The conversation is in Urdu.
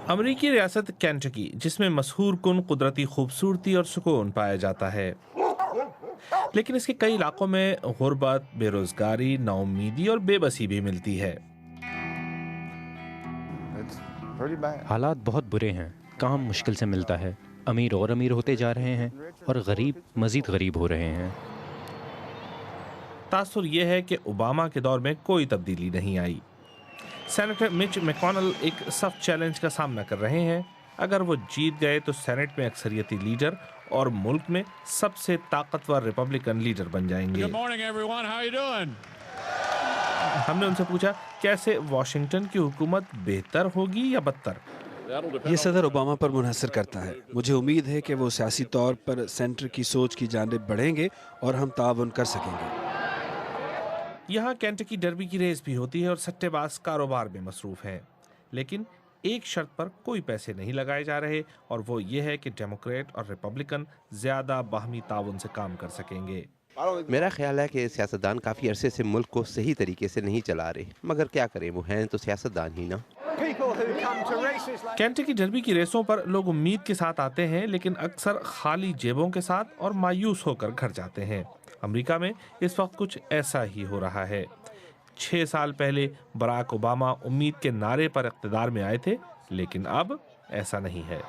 امریکی ریاست کینٹکی جس میں مسحور کن قدرتی خوبصورتی اور سکون پایا جاتا ہے، لیکن اس کے کئی علاقوں میں غربت، بے روزگاری، نا امیدی اور بے بسی بھی ملتی ہے۔ حالات بہت برے ہیں، کام مشکل سے ملتا ہے، امیر اور امیر ہوتے جا رہے ہیں اور غریب مزید غریب ہو رہے ہیں۔ تاثر یہ ہے کہ اوباما کے دور میں کوئی تبدیلی نہیں آئی۔ سینیٹر مچ میکونل ایک سخت چیلنج کا سامنا کر رہے ہیں۔ اگر وہ جیت گئے تو سینٹ میں اکثریتی لیڈر اور ملک میں سب سے طاقتور ریپبلکن لیڈر بن جائیں گے۔ ہم نے ان سے پوچھا کیسے واشنگٹن کی حکومت بہتر ہوگی یا بدتر؟ یہ صدر اوباما پر منحصر کرتا ہے۔ مجھے امید ہے کہ وہ سیاسی طور پر سینٹر کی سوچ کی جانب بڑھیں گے اور ہم تعاون کر سکیں گے۔ یہاں کینٹکی ڈربی کی ریس بھی ہوتی ہے اور سٹے باز کاروبار میں مصروف ہیں، لیکن ایک شرط پر کوئی پیسے نہیں لگائے جا رہے، اور وہ یہ ہے کہ ڈیموکریٹ اور ریپبلکن زیادہ باہمی تعاون سے کام کر سکیں گے۔ میرا خیال ہے کہ سیاستدان کافی عرصے سے ملک کو صحیح طریقے سے نہیں چلا رہے، مگر کیا کریں، وہ ہیں تو سیاستدان ہی نا۔ کینٹکی ڈربی کی ریسوں پر لوگ امید کے ساتھ آتے ہیں، لیکن اکثر خالی جیبوں کے ساتھ اور مایوس ہو کر گھر جاتے ہیں۔ امریکہ میں اس وقت کچھ ایسا ہی ہو رہا ہے۔ 6 سال پہلے براک اوباما امید کے نعرے پر اقتدار میں آئے تھے، لیکن اب ایسا نہیں ہے۔